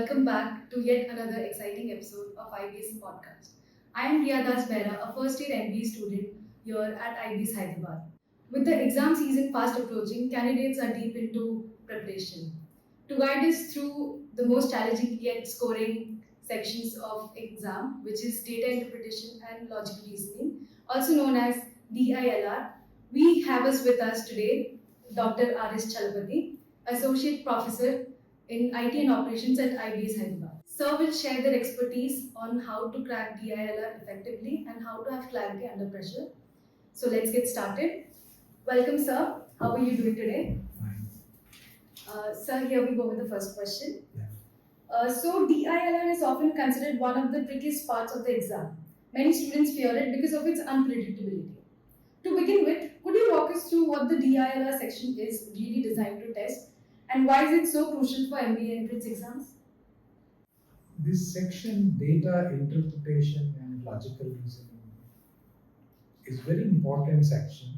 welcome back to yet another exciting episode of IBS Podcast. I am Riya Das Behra, a first year MBA student here at IBS Hyderabad. With the exam season fast approaching, candidates are deep into preparation. To guide us through the most challenging yet scoring sections of exam, which is data interpretation and logical reasoning, also known as DILR, we have us with us today Dr. R.S. Chalapati, Associate Professor in IT and Operations at IBS Hyderabad. Sir will share their expertise on how to crack DILR effectively and how to have clarity under pressure. So let's get started. Welcome, sir. How are you doing today? Fine. Sir, here we go with the first question. Yeah. So DILR is often considered one of the trickiest parts of the exam. Many students fear it because of its unpredictability. To begin with, could you walk us through what the DILR section is really designed to test and why is it so crucial for MBA entrance exams? This section, data interpretation and logical reasoning, is very important section.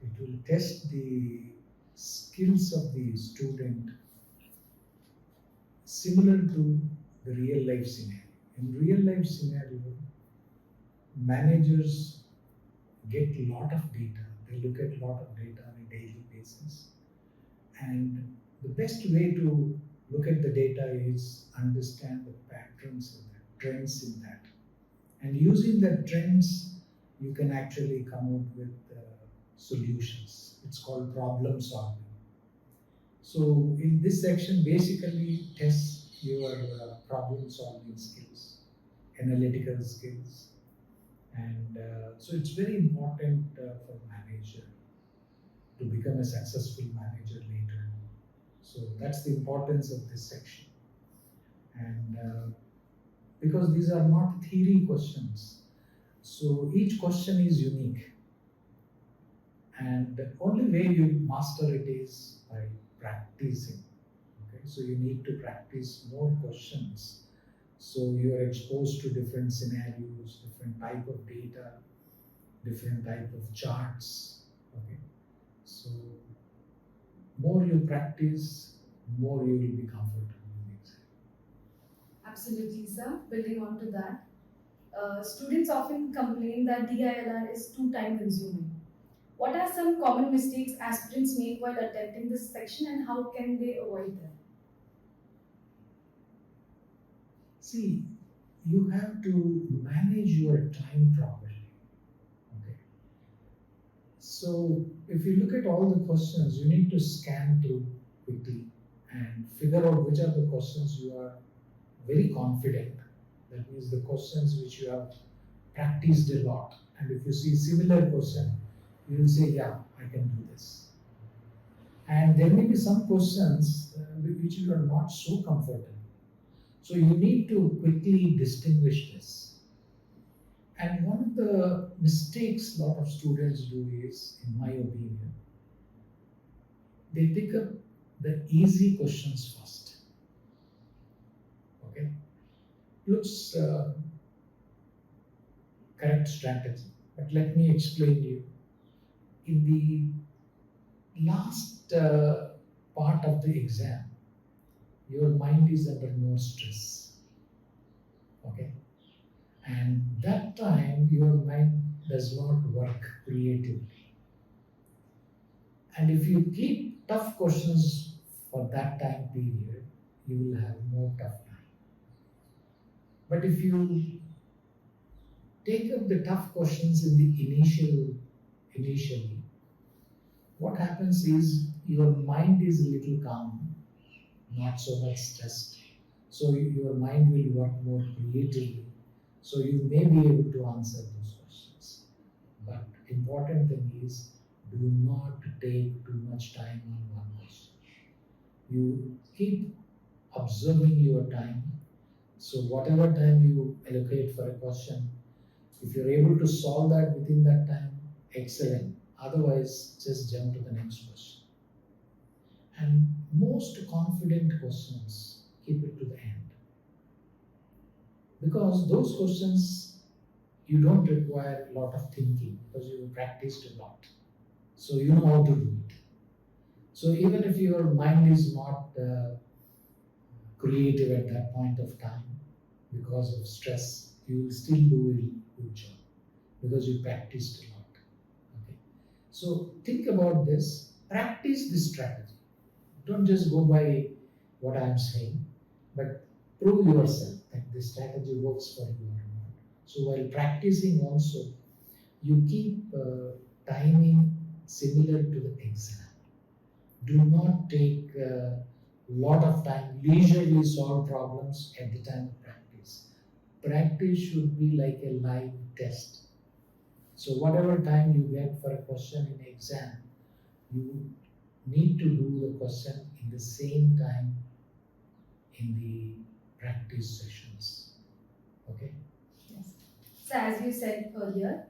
It will test the skills of the student similar to the real life scenario. In real life scenario, managers get a lot of data. They look at a lot of data on a daily basis. And the best way to look at the data is understand the patterns and the trends in that. And using the trends, you can actually come up with solutions. It's called problem solving. So in this section, basically tests your problem solving skills, analytical skills. And so it's very important for a manager to become a successful manager later on. So that's the importance of this section. And because these are not theory questions, so each question is unique. And the only way you master it is by practicing. Okay? So you need to practice more questions. So you are exposed to different scenarios, different type of data, different type of charts. Okay? So more you practice, more you will be comfortable in the exam. Absolutely, sir. Building on to that, students often complain that DILR is too time consuming. What are some common mistakes aspirants make while attempting this section and how can they avoid them? See, you have to manage your time properly. Okay. So if you look at all the questions, you need to scan through quickly and figure out which are the questions you are very confident. That means the questions which you have practiced a lot. And if you see similar question, you will say, yeah, I can do this. And there may be some questions with which you are not so comfortable. So you need to quickly distinguish this. And one of the mistakes a lot of students do is, in my opinion, they pick up the easy questions first. Okay? Looks correct strategy. But let me explain to you. In the last part of the exam, your mind is under no stress. Okay? And that time, your mind does not work creatively. And if you keep tough questions for that time period, you will have more tough time. But if you take up the tough questions in the initially, what happens is your mind is a little calm, not so much stressed. So your mind will work more creatively. So you may be able to answer those questions. But important thing is, do not take too much time on one question. You keep observing your time. So whatever time you allocate for a question, if you're able to solve that within that time, excellent. Otherwise, just jump to the next question. And most confident questions, keep it to the end. Because those questions, you don't require a lot of thinking because you practiced a lot. So you know how to do it. So even if your mind is not creative at that point of time because of stress, you will still do a good job because you practiced a lot. Okay. So think about this. Practice this strategy. Don't just go by what I'm saying, but prove yourself that this strategy works for you or not. So while practicing also, you keep timing similar to the exam. Do not take a lot of time, leisurely solve problems at the time of practice. Practice should be like a live test. So whatever time you get for a question in exam, you need to do the question in the same time in the practice sessions. Okay? Yes. So, as you said earlier,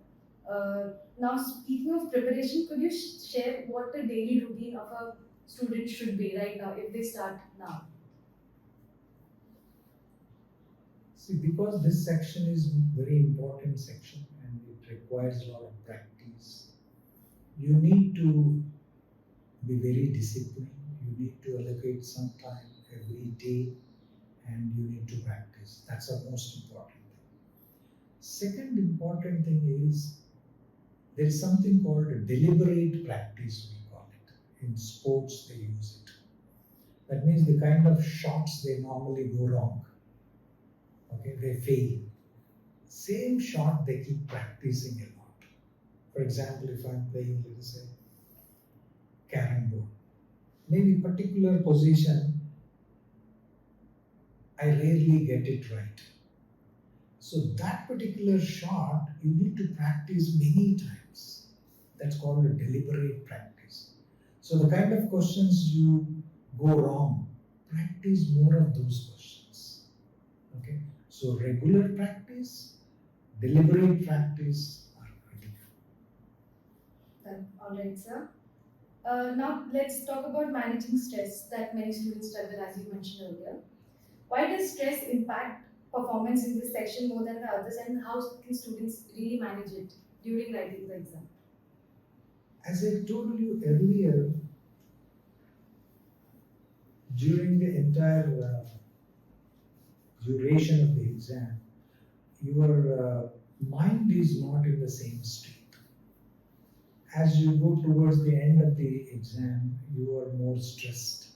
now speaking of preparation, could you share what the daily routine of a student should be right now if they start now? See, because this section is very important section and it requires a lot of practice, you need to be very disciplined. You need to allocate some time every day and you need to practice. That's the most important thing. Second important thing is there is something called deliberate practice, we call it. In sports, they use it. That means the kind of shots they normally go wrong, okay, they fail. Same shot they keep practicing a lot. For example, if I'm playing, let us say, carrom board, maybe particular position, I rarely get it right. So that particular shot, you need to practice many times. That's called a deliberate practice. So the kind of questions you go wrong, practice more of those questions. Okay. So regular practice, deliberate practice are critical. All right, sir. Now let's talk about managing stress that many students struggle, as you mentioned earlier. Why does stress impact performance in this section more than the others, and how can students really manage it during writing the exam? As I told you earlier, during the entire duration of the exam, your mind is not in the same state. As you go towards the end of the exam, you are more stressed.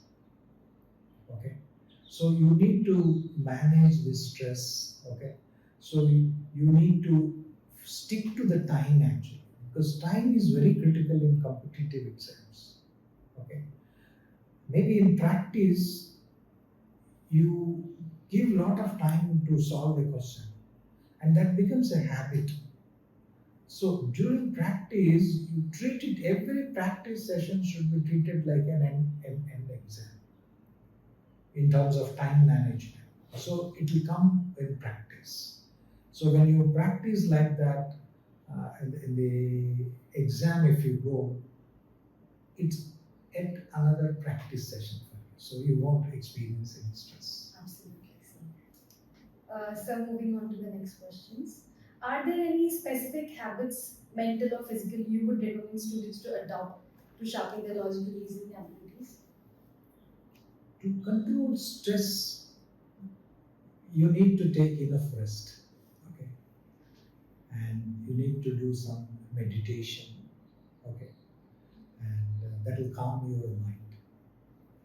Okay, so you need to manage this stress. Okay, so you need to stick to the time actually, because time is very critical in competitive exams. Okay, maybe in practice you give a lot of time to solve a question, and that becomes a habit. So during practice, you treat it, every practice session should be treated like an end exam in terms of time management. So it will come in practice. So when you practice like that, in the exam, if you go, it's yet another practice session for you. So you won't experience any stress. Absolutely, sir. So moving on to the next questions. Are there any specific habits, mental or physical, you would recommend students to adopt to sharpen their logical reasoning abilities? To control stress, you need to take enough rest. Okay, and you need to do some meditation. Okay, and that will calm your mind.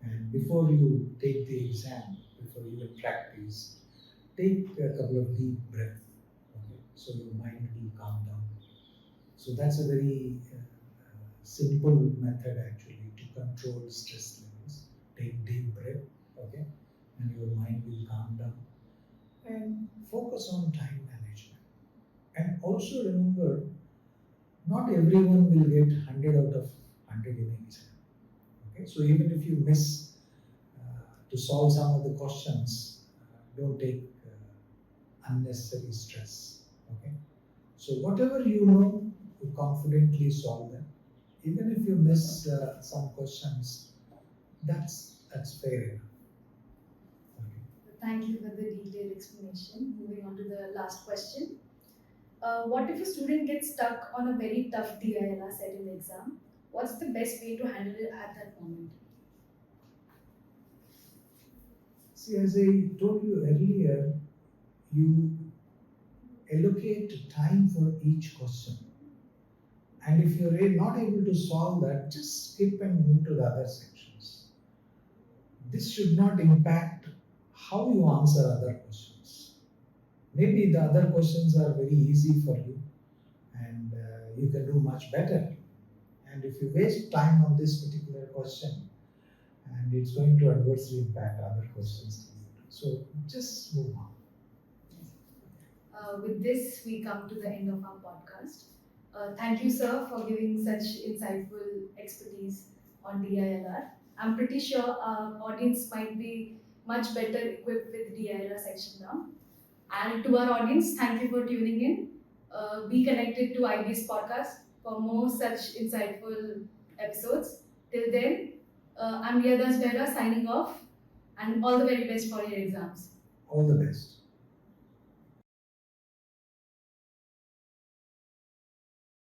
And before you take the exam, before you will practice, take a couple of deep breaths. Okay, so your mind will calm down. So that's a very simple method actually to control stress levels. Take deep breath, okay, and your mind will calm down. And focus on time management. And also remember, not everyone will get 100 out of 100 in exam. Okay, so even if you miss to solve some of the questions, don't take unnecessary stress. Okay, so whatever you know, you confidently solve them. Even if you miss some questions, that's fair enough. Okay. Thank you for the detailed explanation. Moving on to the last question. What if a student gets stuck on a very tough DILR set in the exam? What's the best way to handle it at that moment? See, as I told you earlier, you allocate time for each question. And if you're not able to solve that, just skip and move to the other sections. This should not impact how you answer other questions. Maybe the other questions are very easy for you and you can do much better. And if you waste time on this particular question, and it's going to adversely impact other questions. So just move on. With this, we come to the end of our podcast. Thank you, sir, for giving such insightful expertise on DILR. I'm pretty sure our audience might be much better equipped with DILR section now. And to our audience, thank you for tuning in. Be connected to IBS Podcast for more such insightful episodes. Till then, I'm Riya Das Behra signing off, and all the very best for your exams. All the best.